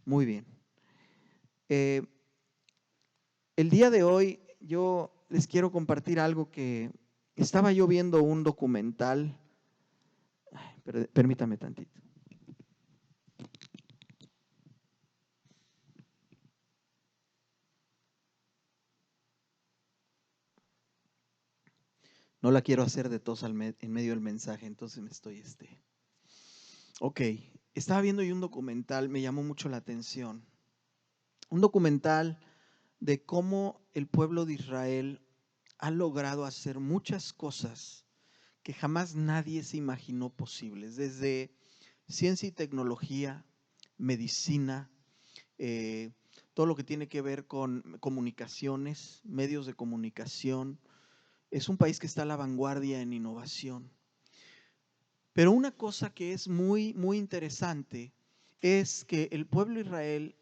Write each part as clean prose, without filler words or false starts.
Muy bien. Eh, el día de hoy yo les quiero compartir algo que estaba yo viendo un documental. Permítame tantito. No la quiero hacer de tos en medio del mensaje, entonces me estoy Ok, estaba viendo yo un documental, me llamó mucho la atención. Un documental de cómo el pueblo de Israel ha logrado hacer muchas cosas que jamás nadie se imaginó posibles, desde ciencia y tecnología, medicina, eh, todo lo que tiene que ver con comunicaciones, medios de comunicación. Es un país que está a la vanguardia en innovación. Pero una cosa que es muy, muy interesante es que el pueblo de Israel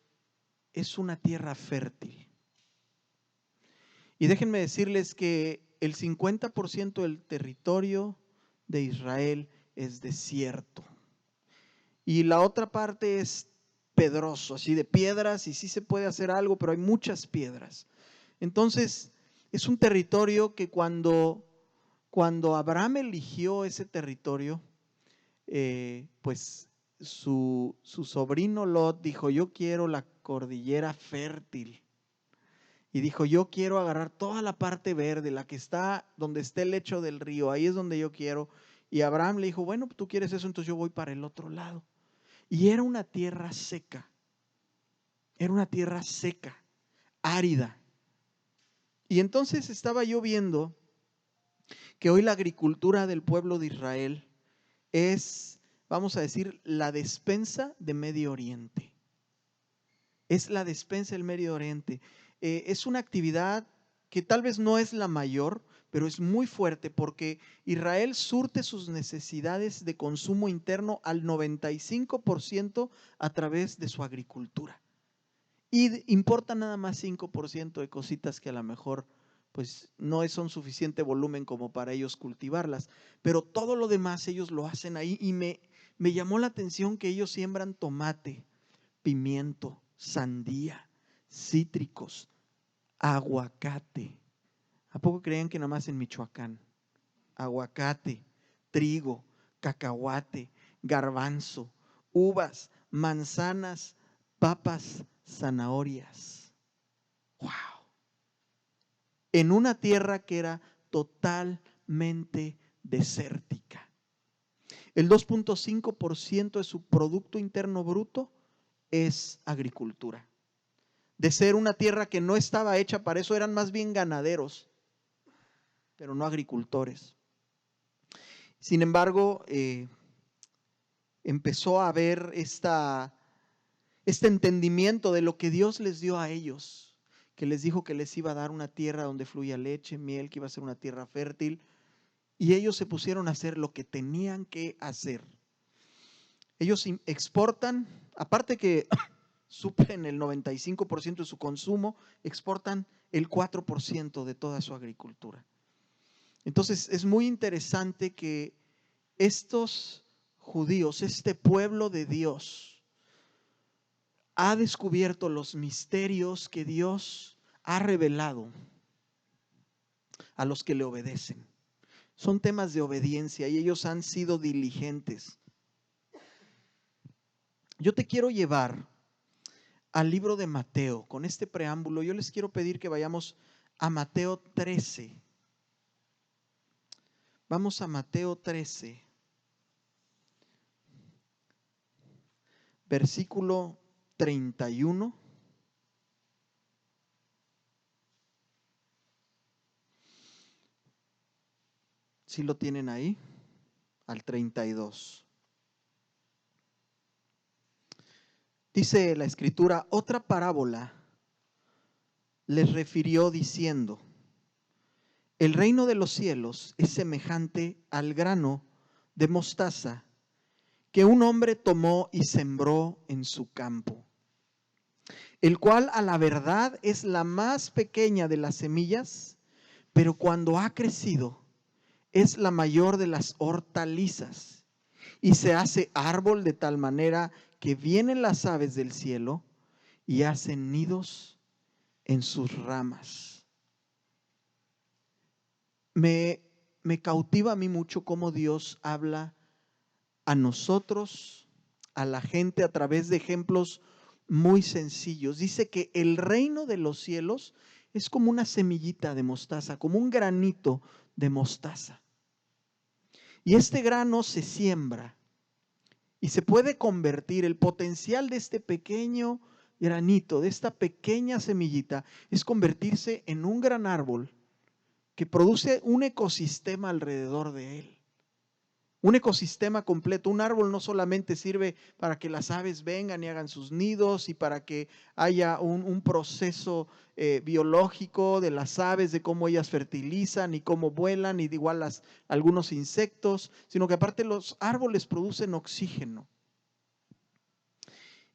es una tierra fértil. Y déjenme decirles que el 50% del territorio de Israel es desierto. Y la otra parte es pedroso, así de piedras, y sí se puede hacer algo, pero hay muchas piedras. Entonces, es un territorio que cuando Abraham eligió ese territorio, pues su sobrino Lot dijo, yo quiero la cordillera fértil. Y dijo, yo quiero agarrar toda la parte verde, la que está donde está el lecho del río, ahí es donde yo quiero. Y Abraham le dijo, bueno, tú quieres eso, entonces yo voy para el otro lado. Y era una tierra seca, árida. Y entonces estaba yo viendo que hoy la agricultura del pueblo de Israel es, vamos a decir, la despensa de Medio Oriente. Es la despensa del Medio Oriente. Es una actividad que tal vez no es la mayor, pero es muy fuerte porque Israel surte sus necesidades de consumo interno al 95% a través de su agricultura. Y importa nada más 5% de cositas que a lo mejor pues no son suficiente volumen como para ellos cultivarlas, pero todo lo demás ellos lo hacen ahí y me llamó la atención que ellos siembran tomate, pimiento, sandía, cítricos, aguacate. ¿A poco creían que nada más en Michoacán? Aguacate, trigo, cacahuate, garbanzo, uvas, manzanas, papas, zanahorias. ¡Wow! En una tierra que era totalmente desértica. El 2.5% de su Producto Interno Bruto es agricultura. De ser una tierra que no estaba hecha para eso, eran más bien ganaderos, pero no agricultores. Sin embargo, empezó a haber este entendimiento de lo que Dios les dio a ellos, que les dijo que les iba a dar una tierra donde fluía leche, miel, que iba a ser una tierra fértil, y ellos se pusieron a hacer lo que tenían que hacer. Ellos exportan, aparte que suplen el 95% de su consumo, exportan el 4% de toda su agricultura. Entonces es muy interesante que estos judíos, este pueblo de Dios, ha descubierto los misterios que Dios ha revelado a los que le obedecen. Son temas de obediencia y ellos han sido diligentes. Yo te quiero llevar al libro de Mateo. Con este preámbulo, yo les quiero pedir que vayamos a Mateo 13. Vamos a Mateo 13, versículo 31. ¿Sí lo tienen ahí? Al 32. Dice la Escritura, otra parábola les refirió diciendo, el reino de los cielos es semejante al grano de mostaza que un hombre tomó y sembró en su campo, el cual a la verdad es la más pequeña de las semillas, pero cuando ha crecido es la mayor de las hortalizas y se hace árbol de tal manera que vienen las aves del cielo y hacen nidos en sus ramas. Me cautiva a mí mucho cómo Dios habla a nosotros, a la gente, a través de ejemplos muy sencillos. Dice que el reino de los cielos es como una semillita de mostaza, como un granito de mostaza. Y este grano se siembra y se puede convertir, el potencial de este pequeño granito, de esta pequeña semillita, es convertirse en un gran árbol que produce un ecosistema alrededor de él. Un ecosistema completo. Un árbol no solamente sirve para que las aves vengan y hagan sus nidos y para que haya un proceso biológico de las aves, de cómo ellas fertilizan y cómo vuelan, y de igual algunos insectos, sino que aparte los árboles producen oxígeno.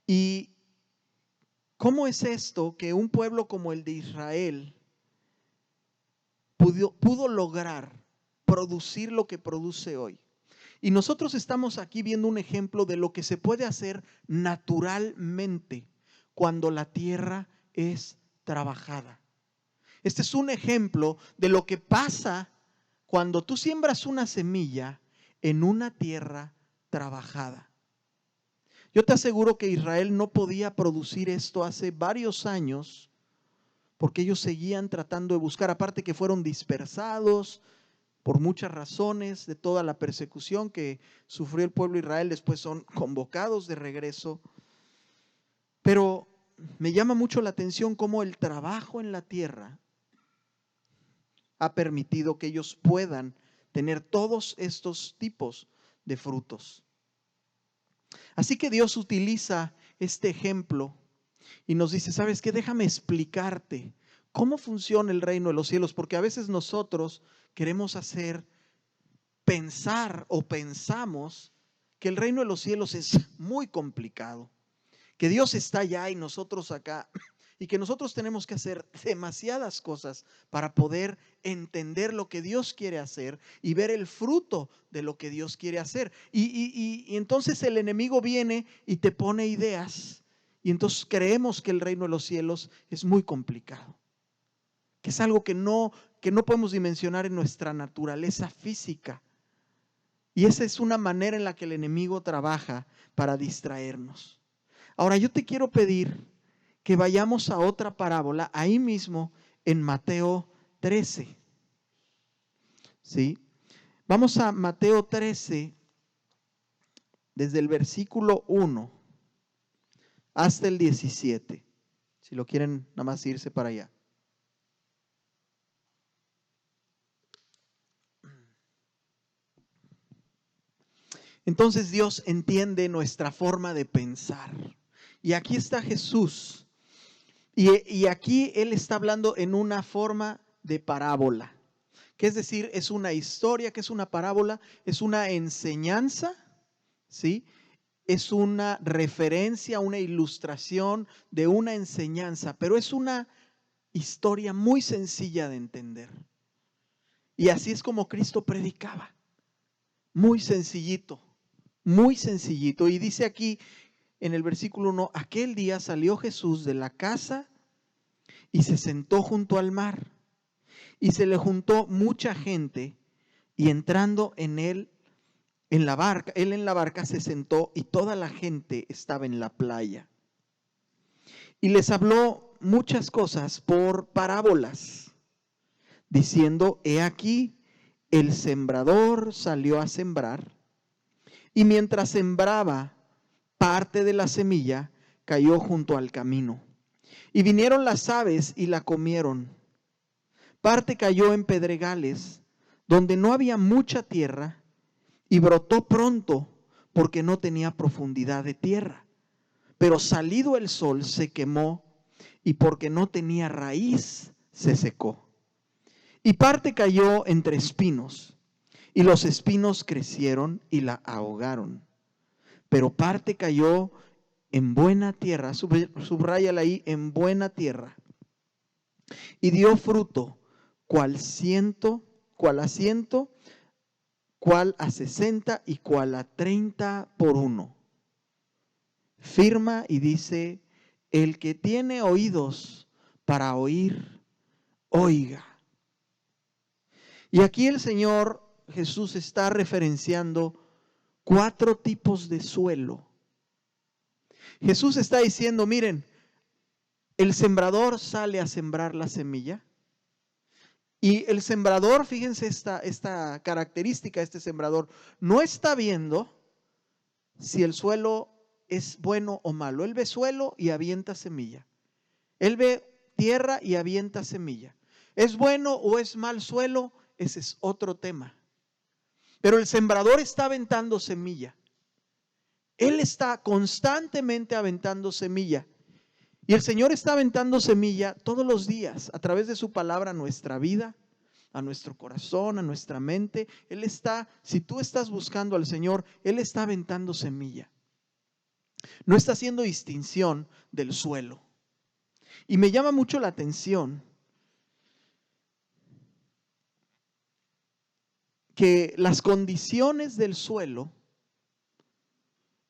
¿Y cómo es esto que un pueblo como el de Israel pudo lograr producir lo que produce hoy? Y nosotros estamos aquí viendo un ejemplo de lo que se puede hacer naturalmente cuando la tierra es trabajada. Este es un ejemplo de lo que pasa cuando tú siembras una semilla en una tierra trabajada. Yo te aseguro que Israel no podía producir esto hace varios años porque ellos seguían tratando de buscar, aparte que fueron dispersados por muchas razones de toda la persecución que sufrió el pueblo de Israel, después son convocados de regreso. Pero me llama mucho la atención cómo el trabajo en la tierra ha permitido que ellos puedan tener todos estos tipos de frutos. Así que Dios utiliza este ejemplo y nos dice, ¿sabes qué? Déjame explicarte cómo funciona el reino de los cielos, porque a veces nosotros queremos pensar o pensamos que el reino de los cielos es muy complicado, que Dios está allá y nosotros acá, y que nosotros tenemos que hacer demasiadas cosas para poder entender lo que Dios quiere hacer y ver el fruto de lo que Dios quiere hacer. Y entonces el enemigo viene y te pone ideas, y entonces creemos que el reino de los cielos es muy complicado, que es algo que no podemos dimensionar en nuestra naturaleza física. Y esa es una manera en la que el enemigo trabaja para distraernos. Ahora yo te quiero pedir que vayamos a otra parábola, ahí mismo en Mateo 13. ¿Sí? Vamos a Mateo 13, desde el versículo 1 hasta el 17. Si lo quieren nada más irse para allá. Entonces Dios entiende nuestra forma de pensar. Y aquí está Jesús. Y aquí Él está hablando en una forma de parábola. Que es decir, es una historia, que es una parábola, es una enseñanza, ¿sí? Es una referencia, una ilustración de una enseñanza, pero es una historia muy sencilla de entender. Y así es como Cristo predicaba. Muy sencillito, muy sencillito. Y dice aquí en el versículo 1, aquel día salió Jesús de la casa y se sentó junto al mar. Y se le juntó mucha gente y entrando en él en la barca se sentó y toda la gente estaba en la playa. Y les habló muchas cosas por parábolas, diciendo, he aquí, el sembrador salió a sembrar, y mientras sembraba, parte de la semilla cayó junto al camino. Y vinieron las aves y la comieron. Parte cayó en pedregales, donde no había mucha tierra, y brotó pronto, porque no tenía profundidad de tierra. Pero salido el sol se quemó, y porque no tenía raíz, se secó. Y parte cayó entre espinos, y los espinos crecieron y la ahogaron. Pero parte cayó en buena tierra, subráyala ahí, en buena tierra, y dio fruto, cual a 100, cual a 60 y cual a 30 por uno. Firma y dice el que tiene oídos para oír, oiga. Y aquí el Señor Jesús está referenciando 4 tipos de suelo. Jesús está diciendo, miren, el sembrador sale a sembrar la semilla. Y el sembrador, fíjense esta característica de este sembrador, no está viendo si el suelo es bueno o malo. Él ve suelo y avienta semilla. Él ve tierra y avienta semilla. ¿Es bueno o es mal suelo? Ese es otro tema. Pero el sembrador está aventando semilla. Él está constantemente aventando semilla. Y el Señor está aventando semilla todos los días a través de su palabra a nuestra vida, a nuestro corazón, a nuestra mente. Él está, si tú estás buscando al Señor, Él está aventando semilla. No está haciendo distinción del suelo. Y me llama mucho la atención que las condiciones del suelo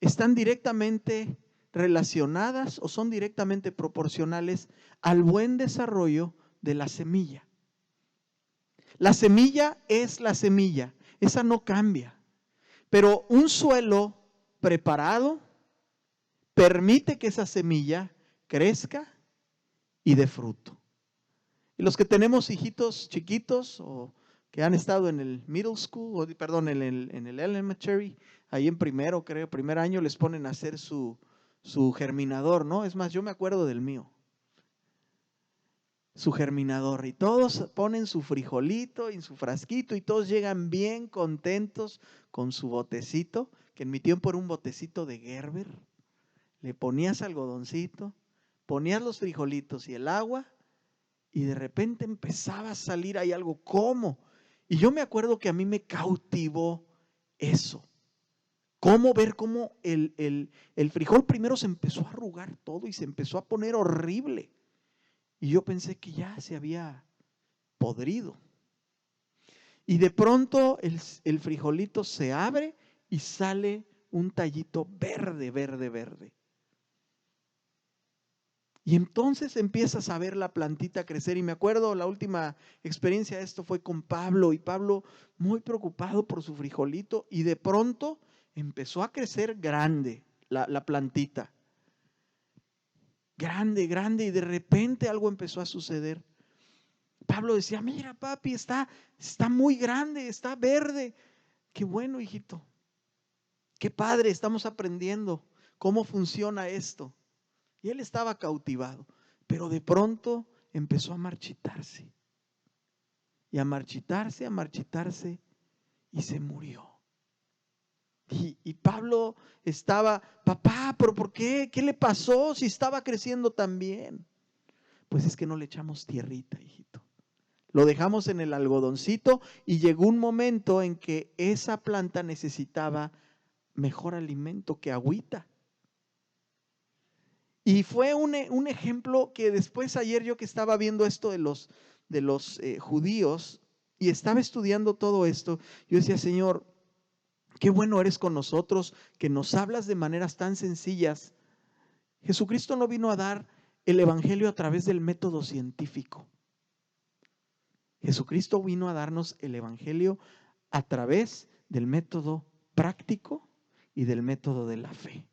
están directamente relacionadas o son directamente proporcionales al buen desarrollo de la semilla. La semilla es la semilla, esa no cambia, pero un suelo preparado permite que esa semilla crezca y dé fruto. Y los que tenemos hijitos chiquitos o que han estado en el middle school, en el elementary, ahí en primer año les ponen a hacer su germinador, ¿no? Es más, yo me acuerdo del mío. Su germinador. Y todos ponen su frijolito en su frasquito y todos llegan bien contentos con su botecito, que en mi tiempo era un botecito de Gerber. Le ponías algodoncito, ponías los frijolitos y el agua y de repente empezaba a salir ahí algo. ¿Cómo? Y yo me acuerdo que a mí me cautivó eso. Ver cómo el frijol primero se empezó a arrugar todo y se empezó a poner horrible. Y yo pensé que ya se había podrido. Y de pronto el frijolito se abre y sale un tallito verde, verde, verde. Y entonces empiezas a ver la plantita crecer. Y me acuerdo, la última experiencia de esto fue con Pablo. Y Pablo muy preocupado por su frijolito. Y de pronto empezó a crecer grande la plantita. Grande, grande. Y de repente algo empezó a suceder. Pablo decía, mira papi, está muy grande, está verde. Qué bueno, hijito. Qué padre, estamos aprendiendo cómo funciona esto. Y él estaba cautivado, pero de pronto empezó a marchitarse. Y a marchitarse, y se murió. Y Pablo estaba, papá, ¿pero por qué? ¿Qué le pasó si estaba creciendo tan bien? Pues es que no le echamos tierrita, hijito. Lo dejamos en el algodoncito y llegó un momento en que esa planta necesitaba mejor alimento que agüita. Y fue un ejemplo que después ayer yo que estaba viendo esto de los judíos y estaba estudiando todo esto, yo decía, Señor, qué bueno eres con nosotros, que nos hablas de maneras tan sencillas. Jesucristo no vino a dar el evangelio a través del método científico. Jesucristo vino a darnos el evangelio a través del método práctico y del método de la fe.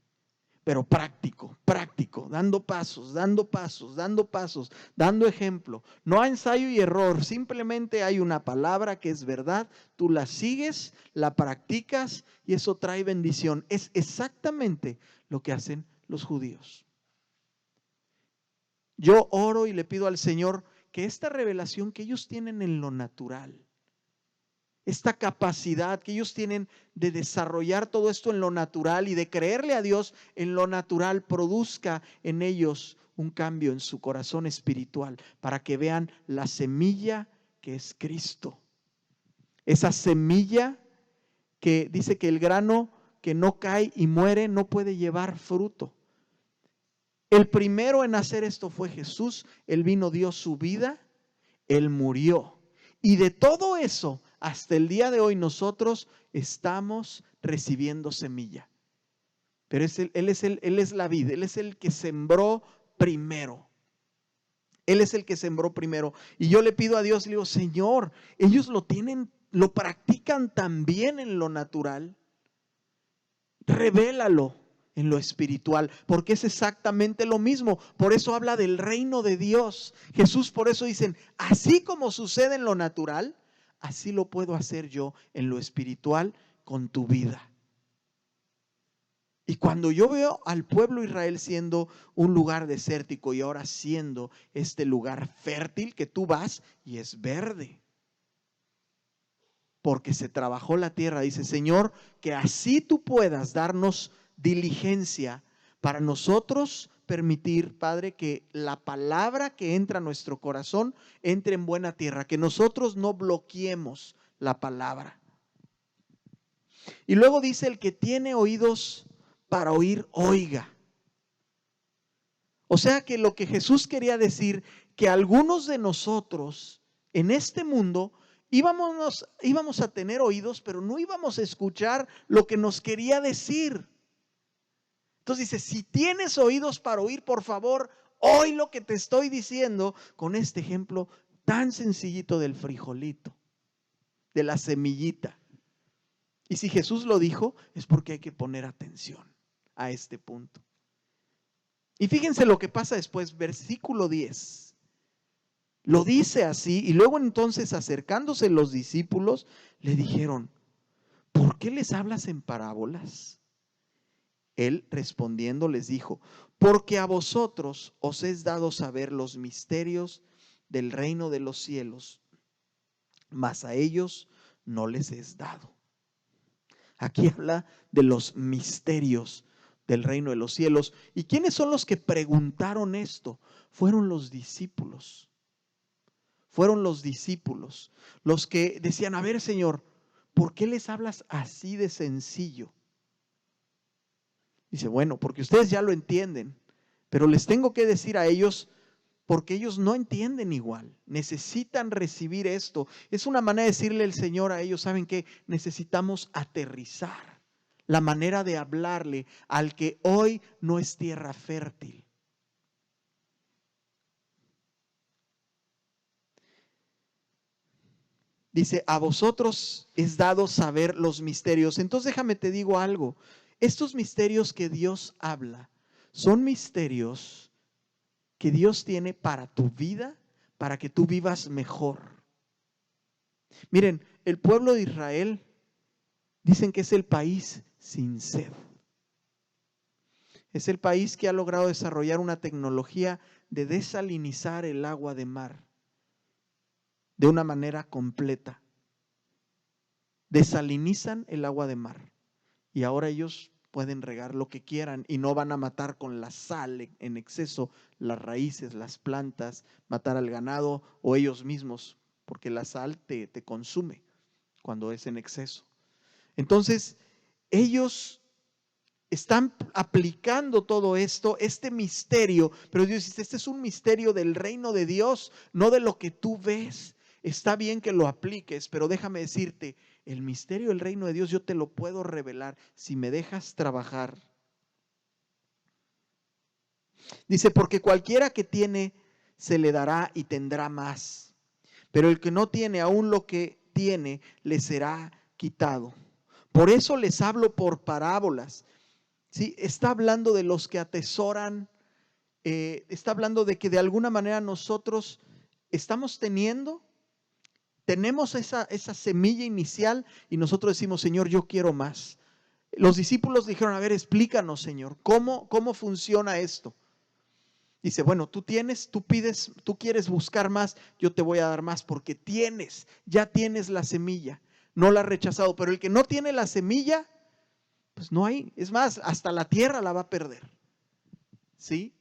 Pero práctico, dando pasos, dando ejemplo. No hay ensayo y error, simplemente hay una palabra que es verdad, tú la sigues, la practicas y eso trae bendición. Es exactamente lo que hacen los judíos. Yo oro y le pido al Señor que esta revelación que ellos tienen en lo natural, esta capacidad que ellos tienen de desarrollar todo esto en lo natural y de creerle a Dios en lo natural, produzca en ellos un cambio en su corazón espiritual para que vean la semilla que es Cristo. Esa semilla que dice que el grano que no cae y muere no puede llevar fruto. El primero en hacer esto fue Jesús. Él vino, dio su vida, Él murió. Y de todo eso, hasta el día de hoy nosotros estamos recibiendo semilla. Pero Él es la vid, Él es el que sembró primero. Él es el que sembró primero. Y yo le pido a Dios, le digo, Señor, ellos lo practican tan bien en lo natural. Revélalo en lo espiritual, porque es exactamente lo mismo. Por eso habla del reino de Dios. Jesús por eso dicen, así como sucede en lo natural, así lo puedo hacer yo en lo espiritual con tu vida. Y cuando yo veo al pueblo de Israel siendo un lugar desértico y ahora siendo este lugar fértil que tú vas y es verde, porque se trabajó la tierra, dice Señor, que así tú puedas darnos diligencia para nosotros permitir, Padre, que la palabra que entra a nuestro corazón entre en buena tierra, que nosotros no bloqueemos la palabra. Y luego dice, el que tiene oídos para oír, oiga. O sea que lo que Jesús quería decir, que algunos de nosotros en este mundo íbamos a tener oídos, pero no íbamos a escuchar lo que nos quería decir. Entonces dice, si tienes oídos para oír, por favor, oí lo que te estoy diciendo con este ejemplo tan sencillito del frijolito, de la semillita. Y si Jesús lo dijo, es porque hay que poner atención a este punto. Y fíjense lo que pasa después, versículo 10. Lo dice así y luego entonces acercándose los discípulos le dijeron, ¿por qué les hablas en parábolas? Él respondiendo les dijo, porque a vosotros os es dado saber los misterios del reino de los cielos, mas a ellos no les es dado. Aquí habla de los misterios del reino de los cielos. ¿Y quiénes son los que preguntaron esto? Fueron los discípulos. Fueron los discípulos los que decían, a ver, Señor, ¿por qué les hablas así de sencillo? Dice, bueno, porque ustedes ya lo entienden, pero les tengo que decir a ellos, porque ellos no entienden igual, necesitan recibir esto. Es una manera de decirle el Señor a ellos, ¿saben qué? Necesitamos aterrizar la manera de hablarle al que hoy no es tierra fértil. Dice, a vosotros es dado saber los misterios. Entonces déjame te digo algo. Estos misterios que Dios habla son misterios que Dios tiene para tu vida, para que tú vivas mejor. Miren, el pueblo de Israel dicen que es el país sin sed. Es el país que ha logrado desarrollar una tecnología de desalinizar el agua de mar de una manera completa. Desalinizan el agua de mar y ahora ellos pueden regar lo que quieran y no van a matar con la sal en exceso las raíces, las plantas, matar al ganado o ellos mismos, porque la sal te consume cuando es en exceso. Entonces, ellos están aplicando todo esto, este misterio, pero Dios dice, este es un misterio del reino de Dios, no de lo que tú ves. Está bien que lo apliques, pero déjame decirte, el misterio del reino de Dios yo te lo puedo revelar si me dejas trabajar. Dice, porque cualquiera que tiene, se le dará y tendrá más. Pero el que no tiene, aún lo que tiene, le será quitado. Por eso les hablo por parábolas. ¿Sí? Está hablando de los que atesoran, está hablando de que de alguna manera nosotros estamos tenemos esa semilla inicial y nosotros decimos, Señor, yo quiero más. Los discípulos dijeron, a ver, explícanos, Señor, ¿cómo funciona esto? Dice, bueno, tú pides, tú quieres buscar más, yo te voy a dar más porque ya tienes la semilla, no la has rechazado, pero el que no tiene la semilla, pues no hay, es más, hasta la tierra la va a perder. ¿Sí?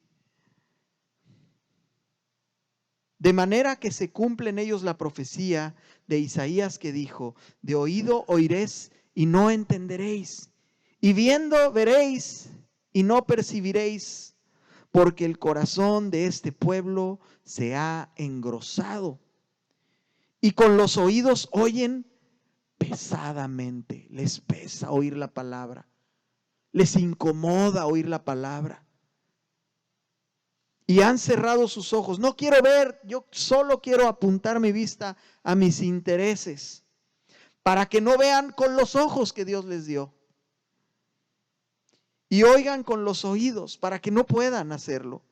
De manera que se cumple en ellos la profecía de Isaías que dijo, de oído oiréis y no entenderéis, y viendo veréis y no percibiréis, porque el corazón de este pueblo se ha engrosado, y con los oídos oyen pesadamente, les pesa oír la palabra, les incomoda oír la palabra. y han cerrado sus ojos. No quiero ver, yo solo quiero apuntar mi vista a mis intereses, para que no vean con los ojos que Dios les dio y oigan con los oídos, para que no puedan hacerlo,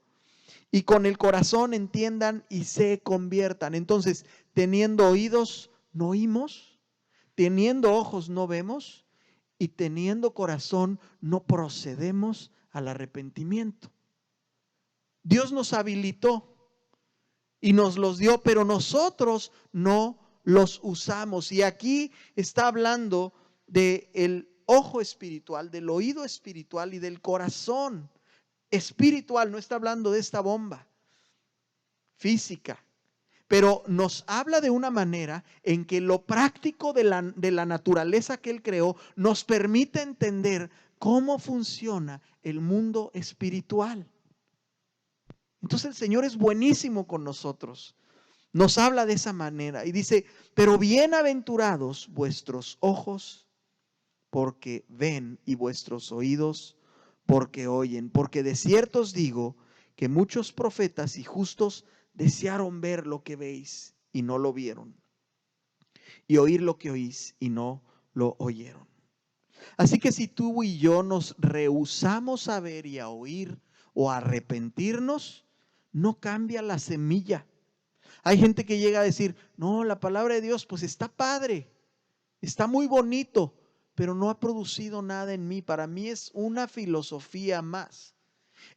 y con el corazón entiendan y se conviertan. Entonces, teniendo oídos, no oímos, teniendo ojos, no vemos, y teniendo corazón, no procedemos al arrepentimiento. Dios nos habilitó y nos los dio, pero nosotros no los usamos. Y aquí está hablando del ojo espiritual, del oído espiritual y del corazón espiritual. No está hablando de esta bomba física, pero nos habla de una manera en que lo práctico de la naturaleza que Él creó nos permite entender cómo funciona el mundo espiritual. Entonces el Señor es buenísimo con nosotros. Nos habla de esa manera y dice, pero bienaventurados vuestros ojos porque ven y vuestros oídos porque oyen. Porque de cierto os digo que muchos profetas y justos desearon ver lo que veis y no lo vieron, y oír lo que oís y no lo oyeron. Así que si tú y yo nos rehusamos a ver y a oír o a arrepentirnos, no cambia la semilla. Hay gente que llega a decir, no, la palabra de Dios pues está padre, está muy bonito, pero no ha producido nada en mí. Para mí es una filosofía más.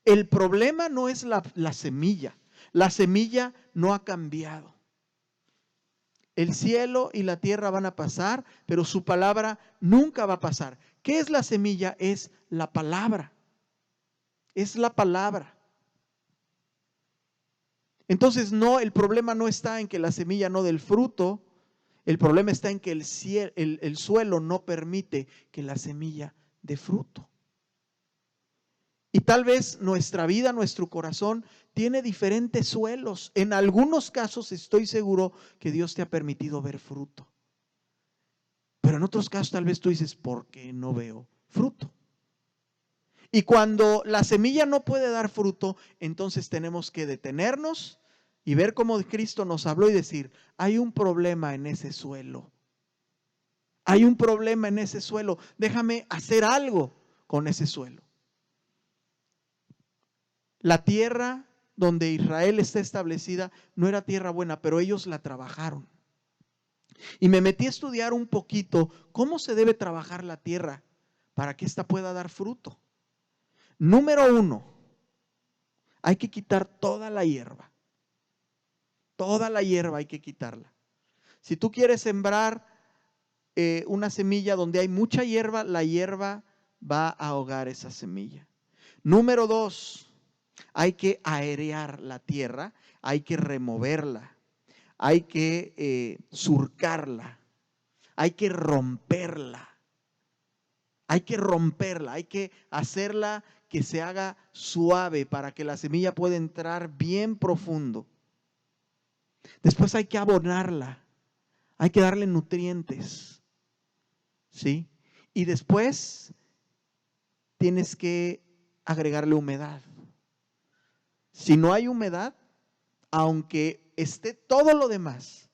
El problema no es la semilla. La semilla no ha cambiado. El cielo y la tierra van a pasar, pero su palabra nunca va a pasar. ¿Qué es la semilla? Es la palabra. Es la palabra. Entonces el problema no está en que la semilla no dé el fruto, el problema está en que el suelo no permite que la semilla dé fruto. Y tal vez nuestra vida, nuestro corazón tiene diferentes suelos. En algunos casos estoy seguro que Dios te ha permitido ver fruto. Pero en otros casos tal vez tú dices, ¿por qué no veo fruto? Y cuando la semilla no puede dar fruto, entonces tenemos que detenernos y ver cómo Cristo nos habló y decir, hay un problema en ese suelo. Hay un problema en ese suelo. Déjame hacer algo con ese suelo. La tierra donde Israel está establecida no era tierra buena, pero ellos la trabajaron. Y me metí a estudiar un poquito cómo se debe trabajar la tierra para que ésta pueda dar fruto. Número 1, hay que quitar toda la hierba. Toda la hierba hay que quitarla. Si tú quieres sembrar una semilla donde hay mucha hierba, la hierba va a ahogar esa semilla. Número 2, hay que aerear la tierra, hay que removerla, hay que surcarla, hay que romperla, hay que hacerla que se haga suave para que la semilla pueda entrar bien profundo. Después hay que abonarla, hay que darle nutrientes, ¿sí? Y después tienes que agregarle humedad. Si no hay humedad, aunque esté todo lo demás,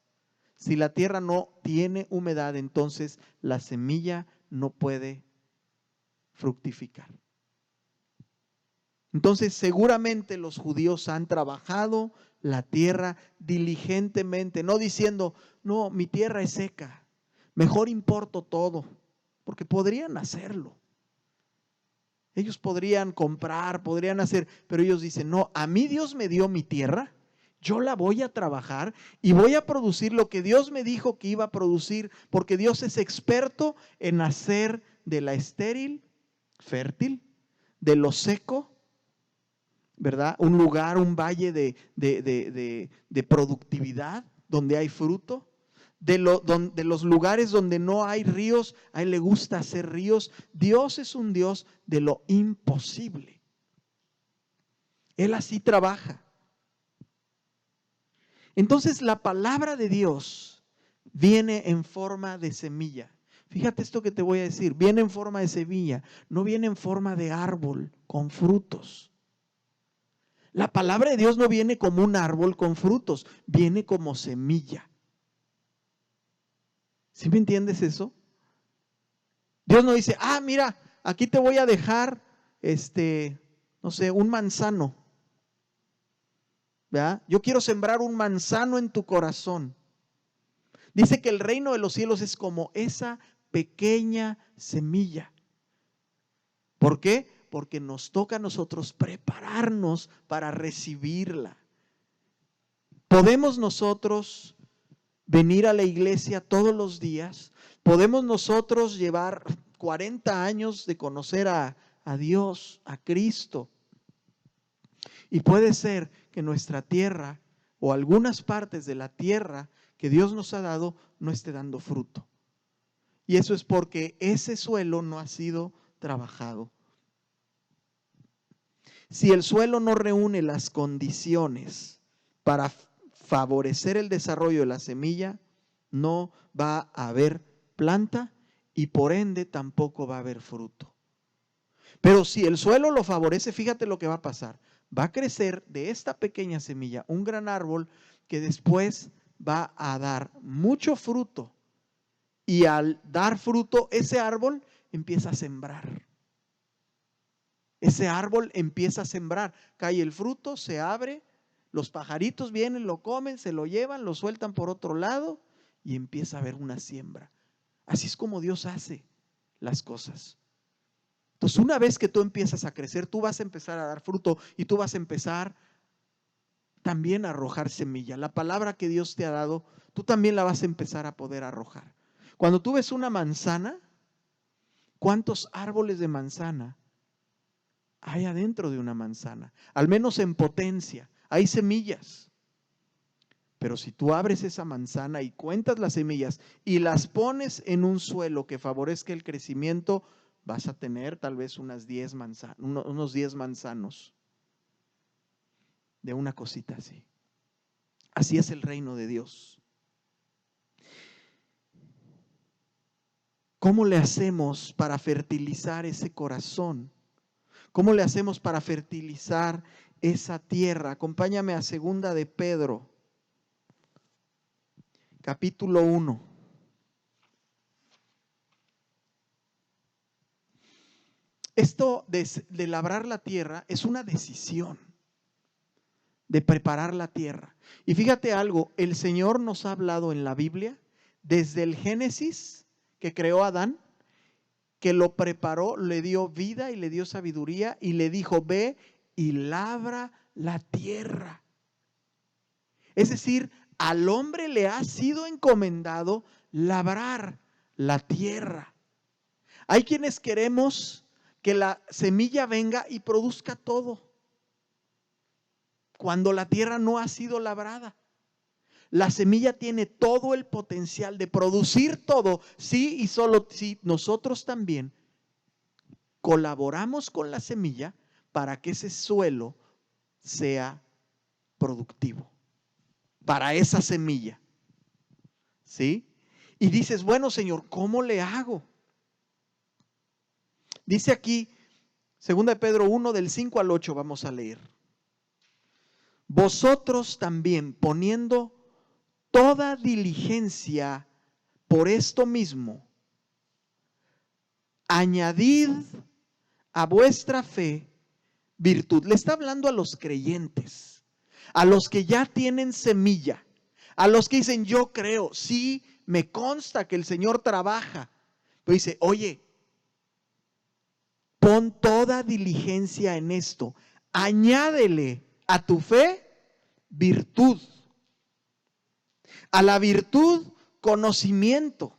si la tierra no tiene humedad, entonces la semilla no puede fructificar. Entonces seguramente los judíos han trabajado la tierra diligentemente, no diciendo, no, mi tierra es seca, mejor importo todo, porque podrían hacerlo. Ellos podrían comprar, podrían hacer, pero ellos dicen, no, a mí Dios me dio mi tierra, yo la voy a trabajar y voy a producir lo que Dios me dijo que iba a producir, porque Dios es experto en hacer de la estéril fértil, de lo seco, ¿verdad? Un lugar, un valle de productividad donde hay fruto. De los lugares donde no hay ríos, a Él le gusta hacer ríos. Dios es un Dios de lo imposible. Él así trabaja. Entonces la palabra de Dios viene en forma de semilla. Fíjate esto que te voy a decir, viene en forma de semilla, no viene en forma de árbol con frutos. La palabra de Dios no viene como un árbol con frutos, viene como semilla. ¿Sí me entiendes eso? Dios no dice, mira, aquí te voy a dejar, no sé, un manzano. ¿Verdad? Yo quiero sembrar un manzano en tu corazón. Dice que el reino de los cielos es como esa pequeña semilla. ¿Por qué? Porque nos toca a nosotros prepararnos para recibirla. ¿Podemos nosotros venir a la iglesia todos los días? ¿Podemos nosotros llevar 40 años de conocer a Dios, a Cristo? Y puede ser que nuestra tierra o algunas partes de la tierra que Dios nos ha dado no esté dando fruto. Y eso es porque ese suelo no ha sido trabajado. Si el suelo no reúne las condiciones para favorecer el desarrollo de la semilla, no va a haber planta y por ende tampoco va a haber fruto. Pero si el suelo lo favorece, fíjate lo que va a pasar. Va a crecer de esta pequeña semilla un gran árbol que después va a dar mucho fruto. Y al dar fruto, ese árbol empieza a sembrar. Ese árbol empieza a sembrar. Cae el fruto, se abre, los pajaritos vienen, lo comen, se lo llevan, lo sueltan por otro lado y empieza a haber una siembra. Así es como Dios hace las cosas. Entonces, una vez que tú empiezas a crecer, tú vas a empezar a dar fruto y tú vas a empezar también a arrojar semilla. La palabra que Dios te ha dado, tú también la vas a empezar a poder arrojar. Cuando tú ves una manzana, ¿cuántos árboles de manzana hay adentro de una manzana? Al menos en potencia, hay semillas. Pero si tú abres esa manzana y cuentas las semillas y las pones en un suelo que favorezca el crecimiento, vas a tener tal vez unos 10 manzanos de una cosita así. Así es el reino de Dios. ¿Cómo le hacemos para fertilizar ese corazón? ¿Cómo le hacemos para fertilizar esa tierra? Acompáñame a 2 de Pedro, capítulo 1. Esto de labrar la tierra es una decisión de preparar la tierra. Y fíjate algo, el Señor nos ha hablado en la Biblia desde el Génesis que creó a Adán, que lo preparó, le dio vida y le dio sabiduría y le dijo, ve y labra la tierra. Es decir, al hombre le ha sido encomendado labrar la tierra. Hay quienes queremos que la semilla venga y produzca todo, cuando la tierra no ha sido labrada. La semilla tiene todo el potencial de producir todo, sí y solo si nosotros también colaboramos con la semilla para que ese suelo sea productivo, para esa semilla. ¿Sí? Y dices, bueno, Señor, ¿cómo le hago? Dice aquí, 2 de Pedro 1, del 5 al 8, vamos a leer. Vosotros también, poniendo toda diligencia por esto mismo, añadid a vuestra fe virtud. Le está hablando a los creyentes, a los que ya tienen semilla, a los que dicen, yo creo, sí, me consta que el Señor trabaja. Pero dice, oye, pon toda diligencia en esto, añádele a tu fe virtud, a la virtud conocimiento,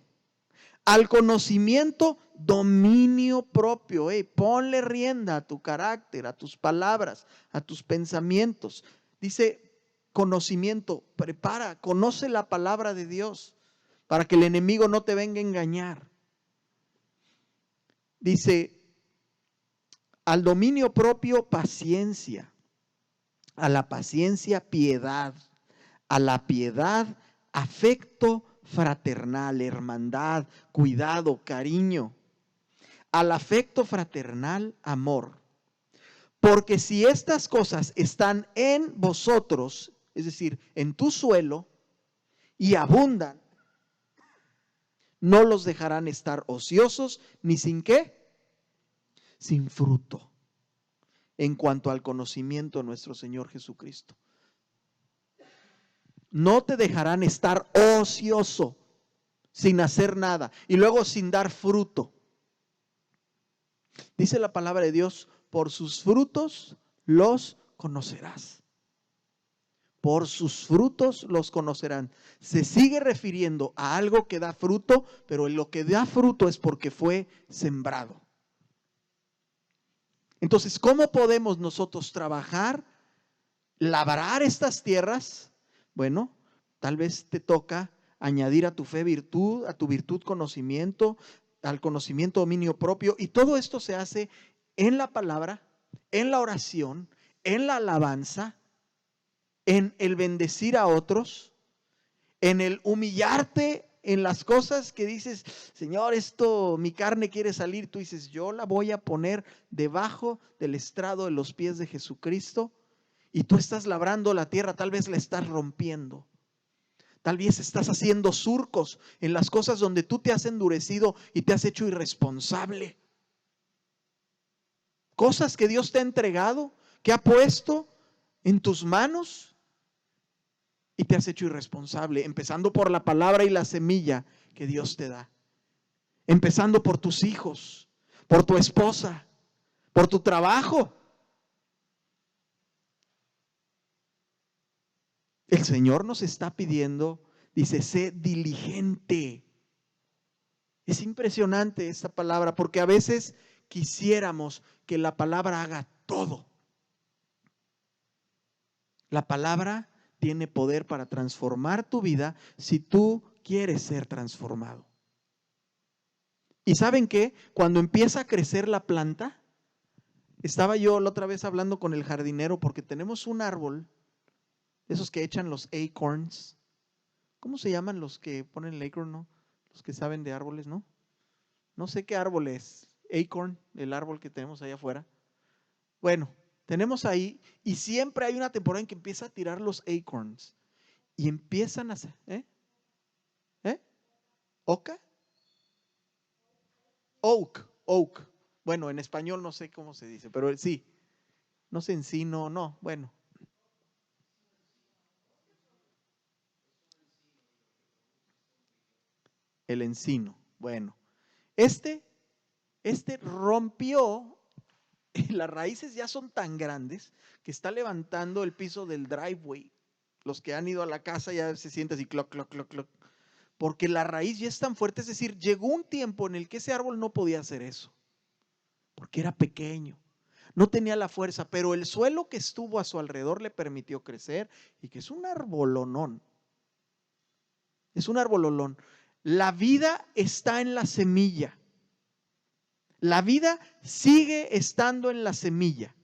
al conocimiento dominio propio. Ponle rienda a tu carácter, a tus palabras, a tus pensamientos. Dice conocimiento, conoce la palabra de Dios para que el enemigo no te venga a engañar. Dice, al dominio propio, paciencia, a la paciencia, piedad, a la piedad, afecto fraternal, hermandad, cuidado, cariño, al afecto fraternal, amor. Porque si estas cosas están en vosotros, es decir, en tu suelo, y abundan, no los dejarán estar ociosos, ni sin qué, sin fruto, en cuanto al conocimiento de nuestro Señor Jesucristo. No te dejarán estar ocioso, sin hacer nada, y luego sin dar fruto. Dice la palabra de Dios, por sus frutos los conocerás. Por sus frutos los conocerán. Se sigue refiriendo a algo que da fruto, pero lo que da fruto es porque fue sembrado. Entonces, ¿cómo podemos nosotros trabajar, labrar estas tierras? Bueno, tal vez te toca añadir a tu fe virtud, a tu virtud conocimiento, al conocimiento dominio propio, y todo esto se hace en la palabra, en la oración, en la alabanza, en el bendecir a otros, en el humillarte en las cosas que dices, Señor, esto, mi carne quiere salir. Tú dices, yo la voy a poner debajo del estrado de los pies de Jesucristo. Y tú estás labrando la tierra, tal vez la estás rompiendo. Tal vez estás haciendo surcos en las cosas donde tú te has endurecido y te has hecho irresponsable. Cosas que Dios te ha entregado, que ha puesto en tus manos, y te has hecho irresponsable, empezando por la palabra y la semilla que Dios te da. Empezando por tus hijos, por tu esposa, por tu trabajo. El Señor nos está pidiendo, dice, sé diligente. Es impresionante esta palabra, porque a veces quisiéramos que la palabra haga todo. La palabra tiene poder para transformar tu vida si tú quieres ser transformado. ¿Y saben qué? Cuando empieza a crecer la planta, estaba yo la otra vez hablando con el jardinero porque tenemos un árbol, esos que echan los acorns. ¿Cómo se llaman los que ponen el acorn, no? Los que saben de árboles, ¿no? No sé qué árbol es. Acorn, el árbol que tenemos allá afuera. Bueno, tenemos ahí y siempre hay una temporada en que empieza a tirar los acorns y empiezan a hacer, ¿Oca? Oak. Bueno, en español no sé cómo se dice, pero sí. No sé, encino, no, bueno. El encino, bueno. Este rompió y las raíces ya son tan grandes que está levantando el piso del driveway. Los que han ido a la casa ya se sienten así, cloc, cloc, cloc, cloc. Porque la raíz ya es tan fuerte, es decir, llegó un tiempo en el que ese árbol no podía hacer eso, porque era pequeño, no tenía la fuerza, pero el suelo que estuvo a su alrededor le permitió crecer y que es un arbolonón. Es un arbololón. La vida está en la semilla. La vida sigue estando en la semilla.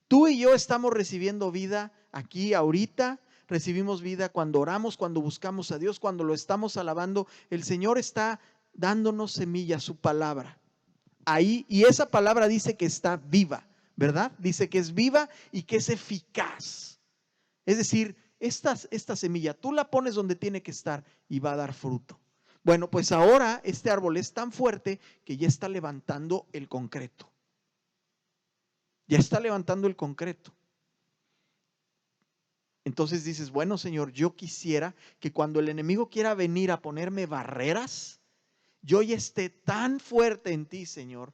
Tú y yo estamos recibiendo vida aquí, ahorita. Recibimos vida cuando oramos, cuando buscamos a Dios, cuando lo estamos alabando. El Señor está dándonos semilla, su palabra. Ahí, y esa palabra dice que está viva, ¿verdad? Dice que es viva y que es eficaz. Es decir, esta semilla, tú la pones donde tiene que estar y va a dar fruto. Bueno, pues ahora este árbol es tan fuerte que ya está levantando el concreto. Ya está levantando el concreto. Entonces dices, bueno, Señor, yo quisiera que cuando el enemigo quiera venir a ponerme barreras, yo ya esté tan fuerte en ti, Señor,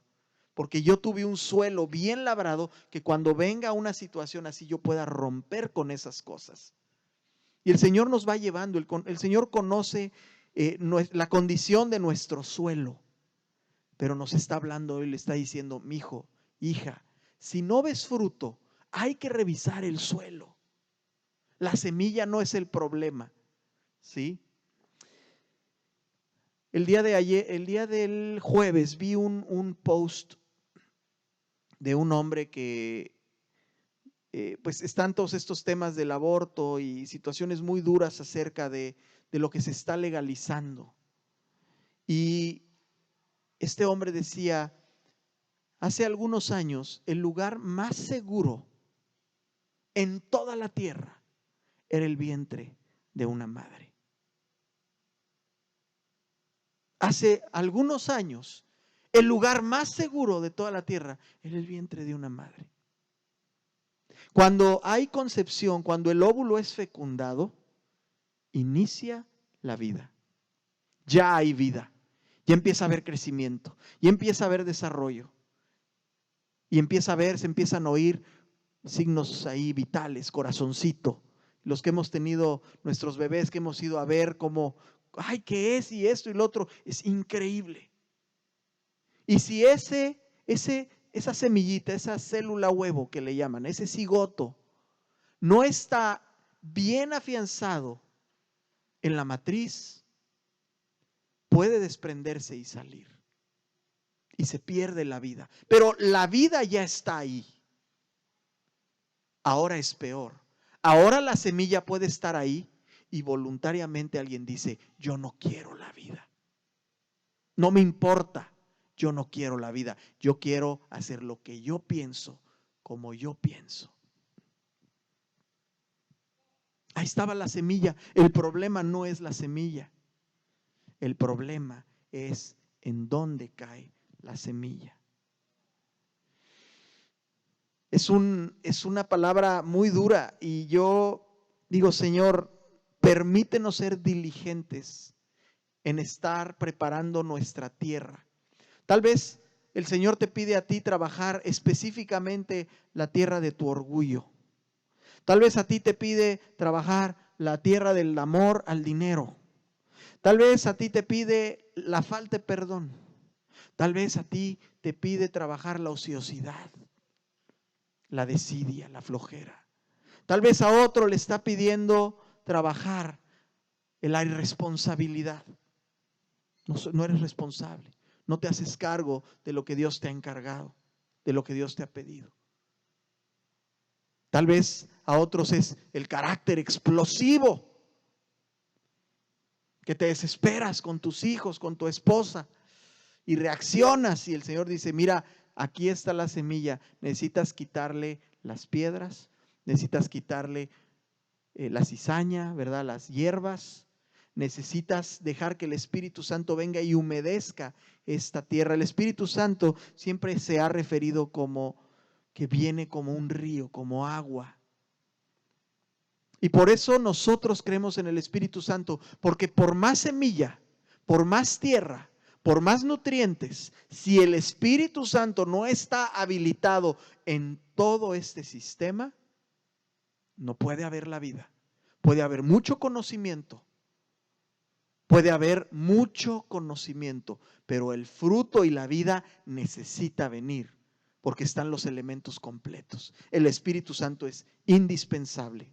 porque yo tuve un suelo bien labrado que cuando venga una situación así yo pueda romper con esas cosas. Y el Señor nos va llevando, el Señor conoce la condición de nuestro suelo, pero nos está hablando hoy, le está diciendo, mi hijo, hija, si no ves fruto, hay que revisar el suelo. La semilla no es el problema, ¿sí? El día del jueves vi un post de un hombre que pues están todos estos temas del aborto y situaciones muy duras acerca de lo que se está legalizando. Y este hombre decía, hace algunos años, el lugar más seguro en toda la tierra era el vientre de una madre. Hace algunos años, el lugar más seguro de toda la tierra era el vientre de una madre. Cuando hay concepción, cuando el óvulo es fecundado, inicia la vida. Ya hay vida. Ya empieza a haber crecimiento. Ya empieza a haber desarrollo. Y se empiezan a oír signos ahí vitales, corazoncito. Los que hemos tenido nuestros bebés, que hemos ido a ver cómo, ay, ¿qué es? Y esto y lo otro, es increíble. Y si esa semillita, esa célula huevo que le llaman, ese cigoto, no está bien afianzado en la matriz, puede desprenderse y salir. Y se pierde la vida. Pero la vida ya está ahí. Ahora es peor. Ahora la semilla puede estar ahí y voluntariamente alguien dice, yo no quiero la vida. No me importa, yo no quiero la vida. Yo quiero hacer lo que yo pienso, como yo pienso. Ahí estaba la semilla. El problema no es la semilla. El problema es en dónde cae la semilla. Es una palabra muy dura y yo digo, Señor, permítenos ser diligentes en estar preparando nuestra tierra. Tal vez el Señor te pide a ti trabajar específicamente la tierra de tu orgullo. Tal vez a ti te pide trabajar la tierra del amor al dinero. Tal vez a ti te pide la falta de perdón. Tal vez a ti te pide trabajar la ociosidad, la desidia, la flojera. Tal vez a otro le está pidiendo trabajar en la irresponsabilidad. No eres responsable. No te haces cargo de lo que Dios te ha encargado, de lo que Dios te ha pedido. Tal vez a otros es el carácter explosivo, que te desesperas con tus hijos, con tu esposa y reaccionas y el Señor dice, mira, aquí está la semilla, necesitas quitarle las piedras, necesitas quitarle la cizaña, ¿verdad? Las hierbas, necesitas dejar que el Espíritu Santo venga y humedezca esta tierra. El Espíritu Santo siempre se ha referido como que viene como un río, como agua. Y por eso nosotros creemos en el Espíritu Santo, porque por más semilla, por más tierra, por más nutrientes, si el Espíritu Santo no está habilitado en todo este sistema, no puede haber la vida. Puede haber mucho conocimiento, pero el fruto y la vida necesita venir, porque están los elementos completos. El Espíritu Santo es indispensable.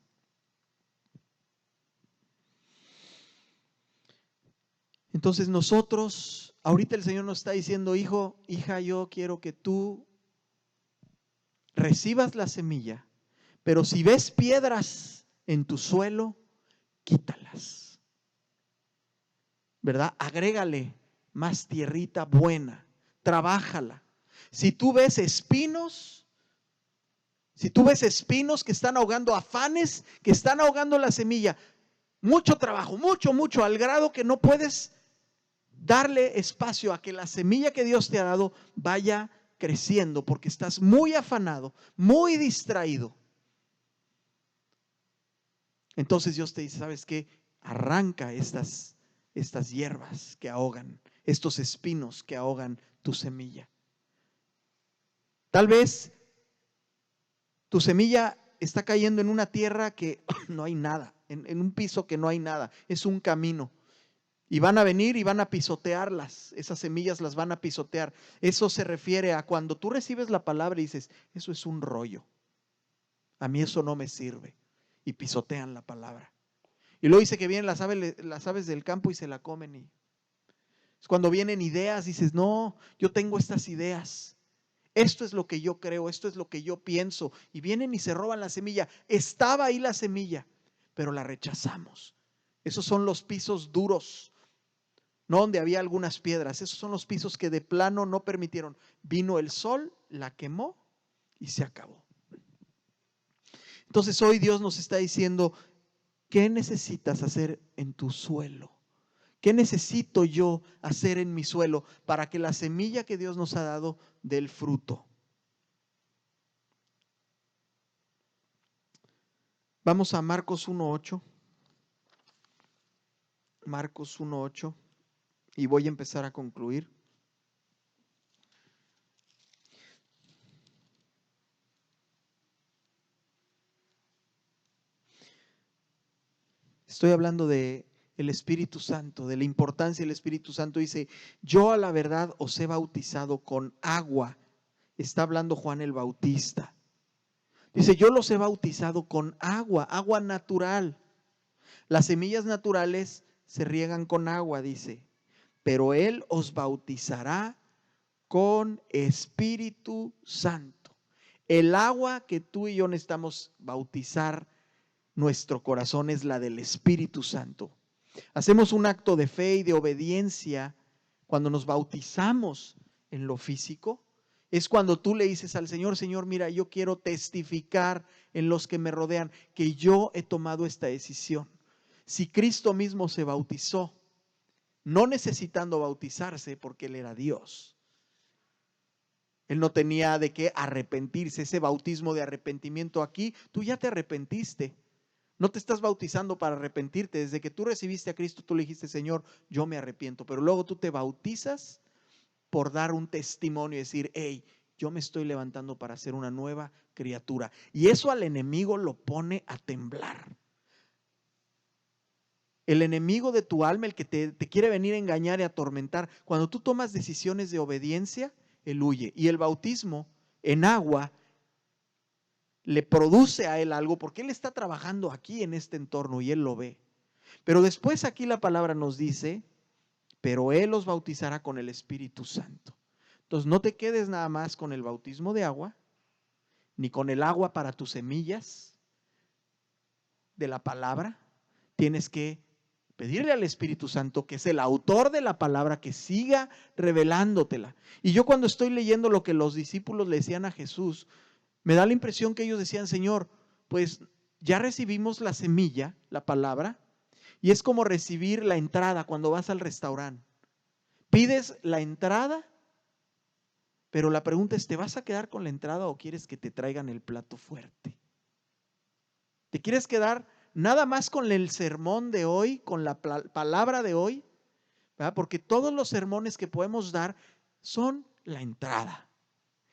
Entonces nosotros, ahorita el Señor nos está diciendo, hijo, hija, yo quiero que tú recibas la semilla, pero si ves piedras en tu suelo, quítalas, ¿verdad? Agrégale más tierrita buena, trabájala. Si tú ves espinos que están ahogando afanes, que están ahogando la semilla, mucho trabajo, mucho, al grado que no puedes darle espacio a que la semilla que Dios te ha dado vaya creciendo, porque estás muy afanado, muy distraído. Entonces Dios te dice, ¿sabes qué? Arranca estas hierbas que ahogan, estos espinos que ahogan tu semilla. Tal vez tu semilla está cayendo en una tierra que no hay nada, en un piso que no hay nada, es un camino. Y van a venir y van a pisotearlas, esas semillas las van a pisotear. Eso se refiere a cuando tú recibes la palabra y dices, eso es un rollo, a mí eso no me sirve. Y pisotean la palabra. Y luego dice que vienen las aves del campo y se la comen. Y es cuando vienen ideas, dices, no, yo tengo estas ideas. Esto es lo que yo creo, esto es lo que yo pienso. Y vienen y se roban la semilla. Estaba ahí la semilla, pero la rechazamos. Esos son los pisos duros. no donde había algunas piedras. Esos son los pisos que de plano no permitieron. Vino el sol, la quemó y se acabó. Entonces hoy Dios nos está diciendo, ¿qué necesitas hacer en tu suelo? ¿Qué necesito yo hacer en mi suelo para que la semilla que Dios nos ha dado dé el fruto? Vamos a Marcos 1:8. Marcos 1:8. Y voy a empezar a concluir. Estoy hablando de el Espíritu Santo, de la importancia del Espíritu Santo. Dice, yo a la verdad os he bautizado con agua. Está hablando Juan el Bautista. Dice, yo los he bautizado con agua, agua natural. Las semillas naturales se riegan con agua, dice, pero Él os bautizará con Espíritu Santo. El agua que tú y yo necesitamos bautizar nuestro corazón es la del Espíritu Santo. Hacemos un acto de fe y de obediencia cuando nos bautizamos en lo físico. Es cuando tú le dices al Señor, Señor, mira, yo quiero testificar en los que me rodean que yo he tomado esta decisión. Si Cristo mismo se bautizó, no necesitando bautizarse porque Él era Dios, Él no tenía de qué arrepentirse. Ese bautismo de arrepentimiento aquí, tú ya te arrepentiste. No te estás bautizando para arrepentirte. Desde que tú recibiste a Cristo, tú le dijiste, Señor, yo me arrepiento. Pero luego tú te bautizas por dar un testimonio y decir, hey, yo me estoy levantando para ser una nueva criatura. Y eso al enemigo lo pone a temblar. El enemigo de tu alma, el que te quiere venir a engañar y atormentar, cuando tú tomas decisiones de obediencia, él huye. Y el bautismo en agua le produce a él algo, porque él está trabajando aquí en este entorno y él lo ve. Pero después aquí la palabra nos dice, pero él los bautizará con el Espíritu Santo. Entonces no te quedes nada más con el bautismo de agua, ni con el agua para tus semillas de la palabra. Tienes que pedirle al Espíritu Santo, que es el autor de la palabra, que siga revelándotela. Y yo cuando estoy leyendo lo que los discípulos le decían a Jesús, me da la impresión que ellos decían, Señor, pues ya recibimos la semilla, la palabra, y es como recibir la entrada cuando vas al restaurante. Pides la entrada, pero la pregunta es, ¿te vas a quedar con la entrada o quieres que te traigan el plato fuerte? ¿Te quieres quedar nada más con el sermón de hoy, con la palabra de hoy? ¿Verdad? Porque todos los sermones que podemos dar son la entrada.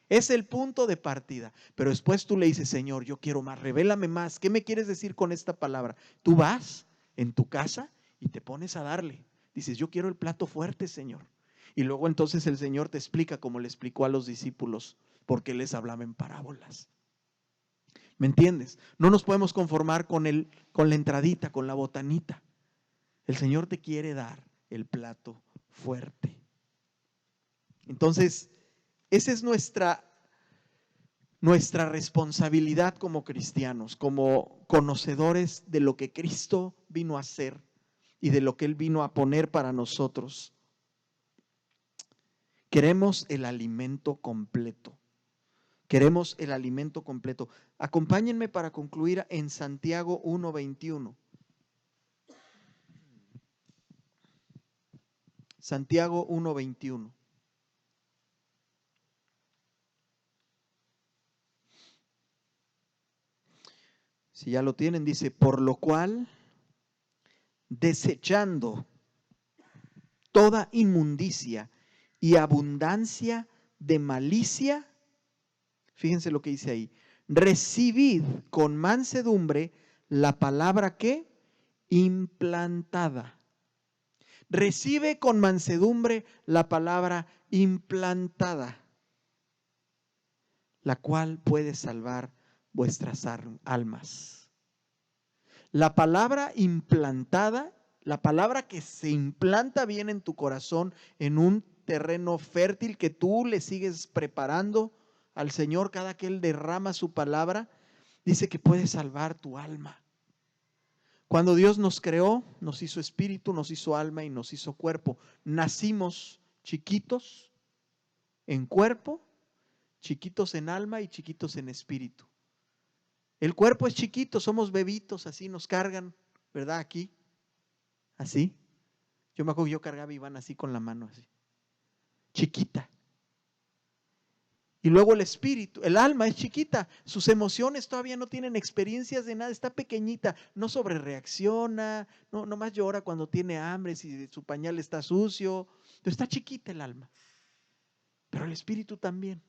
Es el punto de partida. Pero después tú le dices, Señor, yo quiero más, revélame más. ¿Qué me quieres decir con esta palabra? Tú vas en tu casa y te pones a darle. Dices, yo quiero el plato fuerte, Señor. Y luego entonces el Señor te explica como le explicó a los discípulos, porque les hablaba en parábolas. ¿Me entiendes? No nos podemos conformar con la entradita, con la botanita. El Señor te quiere dar el plato fuerte. Entonces, esa es nuestra responsabilidad como cristianos, como conocedores de lo que Cristo vino a hacer y de lo que Él vino a poner para nosotros. Queremos el alimento completo. Queremos el alimento completo. Acompáñenme para concluir en Santiago 1:21. Santiago 1:21. Si ya lo tienen, dice, por lo cual, desechando toda inmundicia y abundancia de malicia, fíjense lo que dice ahí, recibid con mansedumbre la palabra que implantada. Recibe con mansedumbre la palabra implantada, la cual puede salvar vuestras almas. La palabra implantada, la palabra que se implanta bien en tu corazón, en un terreno fértil que tú le sigues preparando al Señor cada que Él derrama su palabra, dice que puede salvar tu alma. Cuando Dios nos creó, nos hizo espíritu, nos hizo alma y nos hizo cuerpo. Nacimos chiquitos en cuerpo, chiquitos en alma y chiquitos en espíritu. El cuerpo es chiquito, somos bebitos, así nos cargan, ¿verdad? Aquí, así. Yo me acuerdo que yo cargaba a Iván así con la mano, así, chiquita. Y luego el espíritu, el alma es chiquita, sus emociones todavía no tienen experiencias de nada, está pequeñita, no sobrereacciona, no más llora cuando tiene hambre, si su pañal está sucio, pero está chiquita el alma. Pero el espíritu también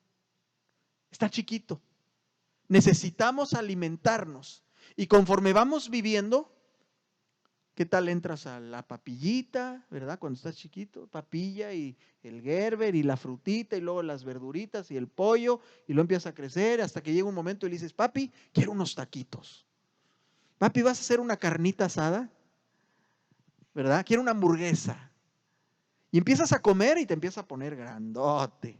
está chiquito. Necesitamos alimentarnos y conforme vamos viviendo, ¿qué tal entras a la papillita, verdad? Cuando estás chiquito, papilla y el Gerber y la frutita y luego las verduritas y el pollo y luego empiezas a crecer hasta que llega un momento y le dices, papi, quiero unos taquitos. Papi, ¿vas a hacer una carnita asada? ¿Verdad? Quiero una hamburguesa. Y empiezas a comer y te empiezas a poner grandote,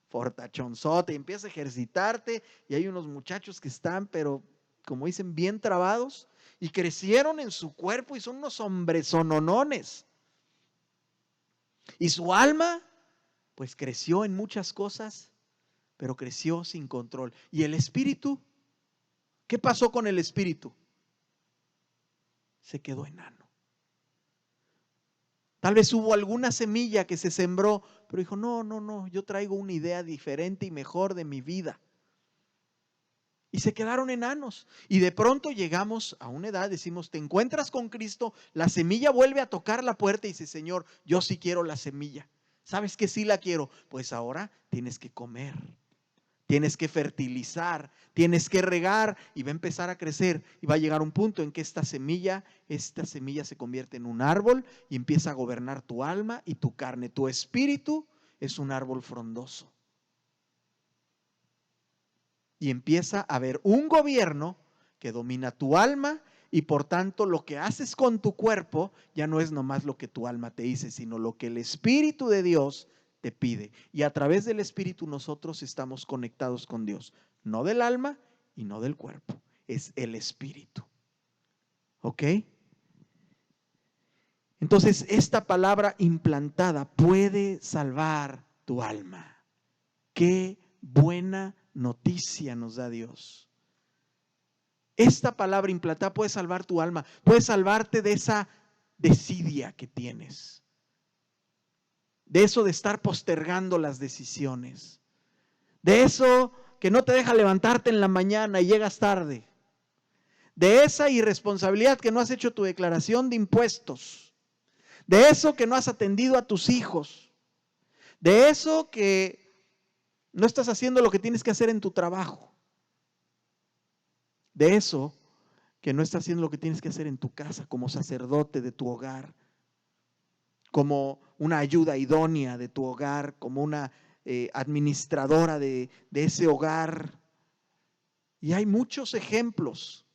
fortachonzote, y empiezas a ejercitarte y hay unos muchachos que están, pero como dicen, bien trabados y crecieron en su cuerpo y son unos hombresononones. Y su alma, pues creció en muchas cosas, pero creció sin control. ¿Y el espíritu? ¿Qué pasó con el espíritu? Se quedó enano. Tal vez hubo alguna semilla que se sembró, pero dijo, no, yo traigo una idea diferente y mejor de mi vida. Y se quedaron enanos. Y de pronto llegamos a una edad, decimos, te encuentras con Cristo, la semilla vuelve a tocar la puerta y dice, Señor, yo sí quiero la semilla. ¿Sabes que sí la quiero? Pues ahora tienes que comer, tienes que fertilizar, tienes que regar y va a empezar a crecer. Y va a llegar un punto en que esta semilla se convierte en un árbol y empieza a gobernar tu alma y tu carne. Tu espíritu es un árbol frondoso. Y empieza a haber un gobierno que domina tu alma y por tanto lo que haces con tu cuerpo ya no es nomás lo que tu alma te dice, sino lo que el Espíritu de Dios te pide. Y a través del Espíritu nosotros estamos conectados con Dios, no del alma y no del cuerpo, es el Espíritu. ¿Ok? Entonces esta palabra implantada puede salvar tu alma. Qué buena noticia nos da Dios. Esta palabra implantada puede salvar tu alma, puede salvarte de esa desidia que tienes, de eso de estar postergando las decisiones, de eso que no te deja levantarte en la mañana y llegas tarde, de esa irresponsabilidad que no has hecho tu declaración de impuestos, de eso que no has atendido a tus hijos, de eso que no estás haciendo lo que tienes que hacer en tu trabajo. De eso que no estás haciendo lo que tienes que hacer en tu casa, como sacerdote de tu hogar, como una ayuda idónea de tu hogar, como una administradora de ese hogar. Y hay muchos ejemplos.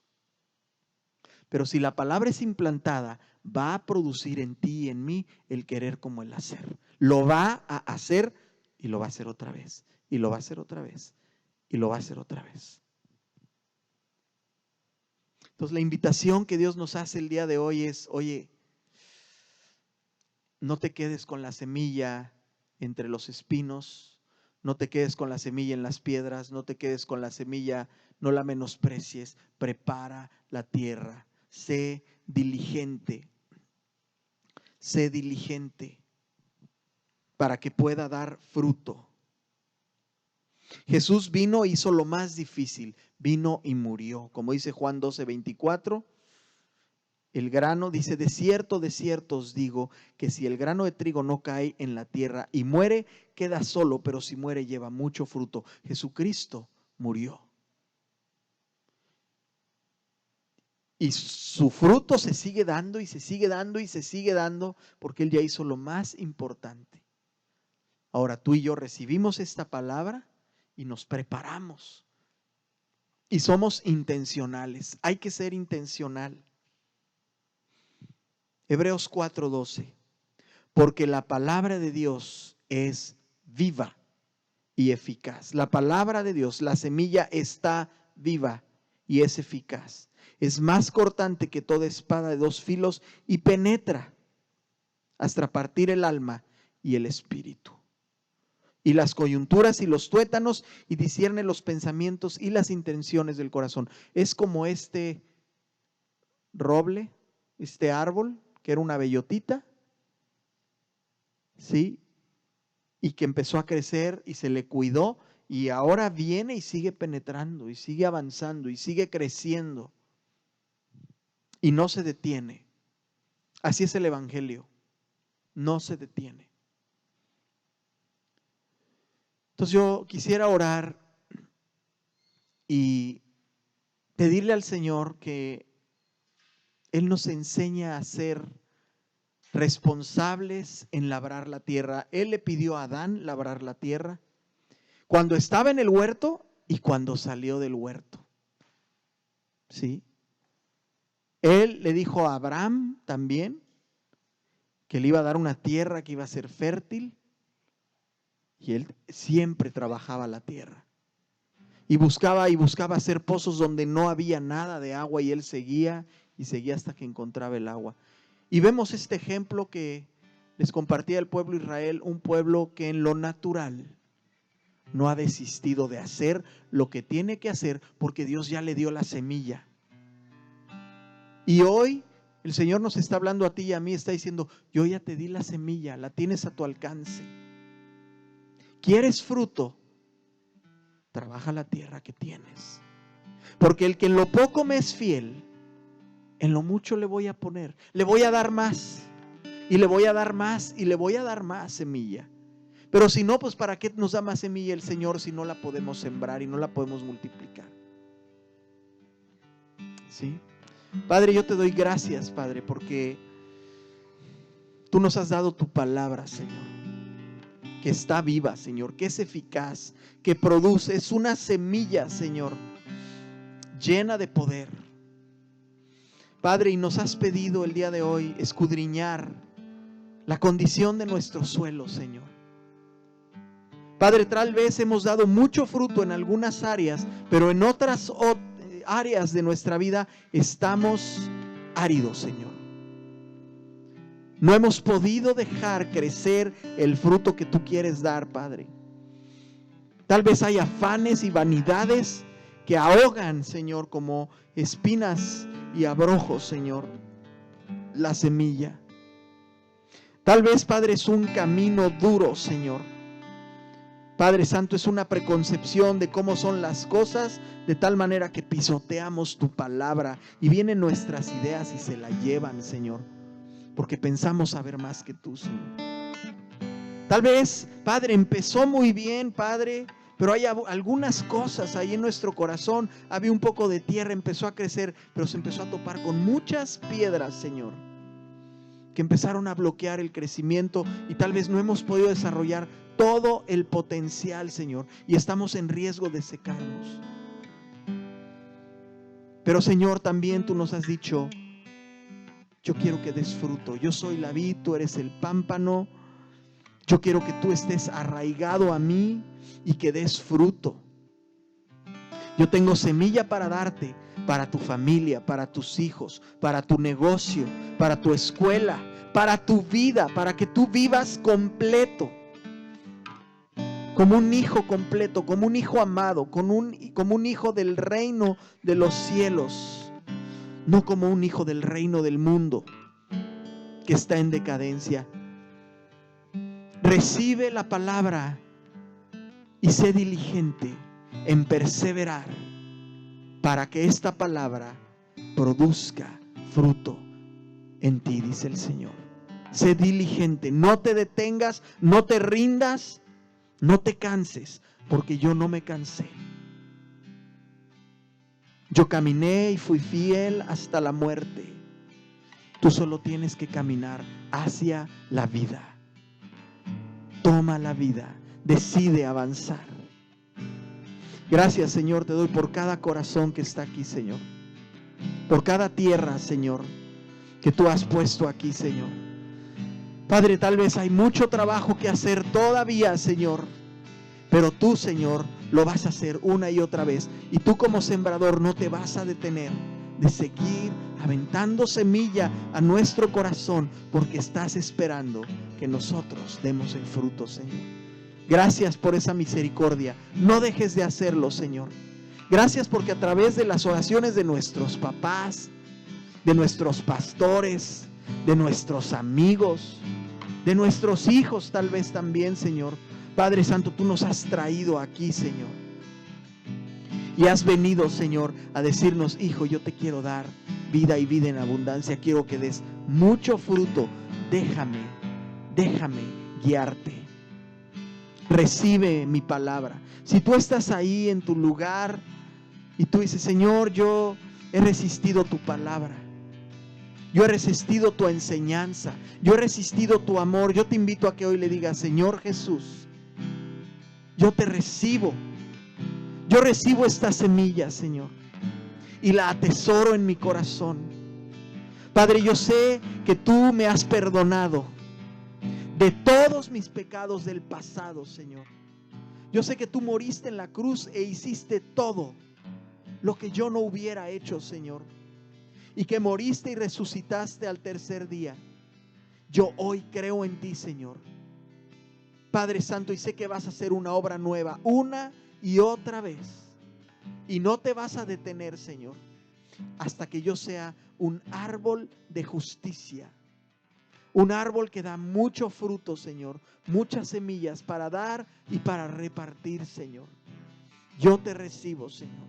Pero si la palabra es implantada, va a producir en ti y en mí el querer como el hacer. Lo va a hacer y lo va a hacer otra vez. Y lo va a hacer otra vez. Y lo va a hacer otra vez. Entonces la invitación que Dios nos hace el día de hoy es, oye, no te quedes con la semilla entre los espinos, no te quedes con la semilla en las piedras, no te quedes con la semilla, no la menosprecies, prepara la tierra, sé diligente para que pueda dar fruto. Jesús vino e hizo lo más difícil, vino y murió. Como dice Juan 12:24, el grano, dice, de cierto os digo, que si el grano de trigo no cae en la tierra y muere, queda solo, pero si muere lleva mucho fruto. Jesucristo murió. Y su fruto se sigue dando y se sigue dando y se sigue dando, porque Él ya hizo lo más importante. Ahora tú y yo recibimos esta palabra y nos preparamos. Y somos intencionales. Hay que ser intencional. Hebreos 4:12. Porque la palabra de Dios es viva y eficaz. La palabra de Dios, la semilla está viva y es eficaz. Es más cortante que toda espada de dos filos y penetra hasta partir el alma y el espíritu, y las coyunturas y los tuétanos, y discierne los pensamientos y las intenciones del corazón. Es como este roble, este árbol, que era una bellotita, ¿sí? Y que empezó a crecer y se le cuidó, y ahora viene y sigue penetrando, y sigue avanzando, y sigue creciendo, y no se detiene. Así es el Evangelio, no se detiene. Entonces yo quisiera orar y pedirle al Señor que Él nos enseñe a ser responsables en labrar la tierra. Él le pidió a Adán labrar la tierra cuando estaba en el huerto y cuando salió del huerto. ¿Sí? Él le dijo a Abraham también que le iba a dar una tierra que iba a ser fértil. Y él siempre trabajaba la tierra. Y buscaba hacer pozos donde no había nada de agua, y él seguía y seguía hasta que encontraba el agua. Y vemos este ejemplo que les compartía el pueblo de Israel, un pueblo que en lo natural no ha desistido de hacer lo que tiene que hacer porque Dios ya le dio la semilla. Y hoy el Señor nos está hablando a ti y a mí, está diciendo: yo ya te di la semilla, la tienes a tu alcance. ¿Quieres fruto? Trabaja la tierra que tienes. Porque el que en lo poco me es fiel, en lo mucho le voy a poner. Le voy a dar más. Y le voy a dar más. Y le voy a dar más semilla. Pero si no, pues ¿para qué nos da más semilla el Señor si no la podemos sembrar y no la podemos multiplicar? ¿Sí? Padre, yo te doy gracias, Padre, porque tú nos has dado tu palabra, Señor, que está viva, Señor, que es eficaz, que produce, es una semilla, Señor, llena de poder. Padre, y nos has pedido el día de hoy escudriñar la condición de nuestro suelo, Señor. Padre, tal vez hemos dado mucho fruto en algunas áreas, pero en otras áreas de nuestra vida estamos áridos, Señor. No hemos podido dejar crecer el fruto que tú quieres dar, Padre. Tal vez hay afanes y vanidades que ahogan, Señor, como espinas y abrojos, Señor, la semilla. Tal vez, Padre, es un camino duro, Señor. Padre Santo, es una preconcepción de cómo son las cosas, de tal manera que pisoteamos tu palabra y vienen nuestras ideas y se la llevan, Señor, porque pensamos saber más que tú, Señor. Tal vez, Padre, empezó muy bien, Padre, pero hay algunas cosas ahí en nuestro corazón. Había un poco de tierra, empezó a crecer, pero se empezó a topar con muchas piedras, Señor, que empezaron a bloquear el crecimiento y tal vez no hemos podido desarrollar todo el potencial, Señor, y estamos en riesgo de secarnos. Pero, Señor, también tú nos has dicho: yo quiero que des fruto. Yo soy la vid, tú eres el pámpano. Yo quiero que tú estés arraigado a mí y que des fruto. Yo tengo semilla para darte, para tu familia, para tus hijos, para tu negocio, para tu escuela, para tu vida, para que tú vivas completo, como un hijo completo, como un hijo amado, como un hijo del reino de los cielos, no como un hijo del reino del mundo que está en decadencia. Recibe la palabra y sé diligente en perseverar para que esta palabra produzca fruto en ti, dice el Señor. Sé diligente, no te detengas, no te rindas, no te canses, porque yo no me cansé. Yo caminé y fui fiel hasta la muerte. Tú solo tienes que caminar hacia la vida. Toma la vida, decide avanzar. Gracias, Señor, te doy por cada corazón que está aquí, Señor. Por cada tierra, Señor, que tú has puesto aquí, Señor. Padre, tal vez hay mucho trabajo que hacer todavía, Señor. Pero tú, Señor, lo vas a hacer una y otra vez. Y tú como sembrador no te vas a detener de seguir aventando semilla a nuestro corazón, porque estás esperando que nosotros demos el fruto, Señor. Gracias por esa misericordia. No dejes de hacerlo, Señor. Gracias porque a través de las oraciones de nuestros papás, de nuestros pastores, de nuestros amigos, de nuestros hijos tal vez también, Señor. Padre Santo, tú nos has traído aquí, Señor. Y has venido, Señor, a decirnos: hijo, yo te quiero dar vida y vida en abundancia. Quiero que des mucho fruto. Déjame guiarte. Recibe mi palabra. Si tú estás ahí en tu lugar y tú dices: Señor, yo he resistido tu palabra, yo he resistido tu enseñanza, yo he resistido tu amor, yo te invito a que hoy le digas: Señor Jesús, yo te recibo. Yo recibo esta semilla, Señor, y la atesoro en mi corazón. Padre, yo sé que tú me has perdonado de todos mis pecados del pasado, Señor. Yo sé que tú moriste en la cruz e hiciste todo lo que yo no hubiera hecho, Señor, y que moriste y resucitaste al tercer día. Yo hoy creo en ti, Señor, Padre Santo, y sé que vas a hacer una obra nueva una y otra vez, y no te vas a detener, Señor, hasta que yo sea un árbol de justicia, un árbol que da mucho fruto, Señor, muchas semillas para dar y para repartir, Señor. Yo te recibo, Señor.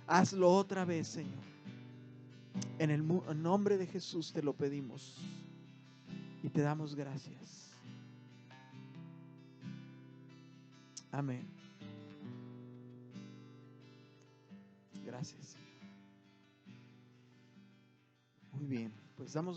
Hazlo otra vez, Señor. En el nombre de Jesús te lo pedimos y te damos gracias. Amén. Gracias. Muy bien, pues damos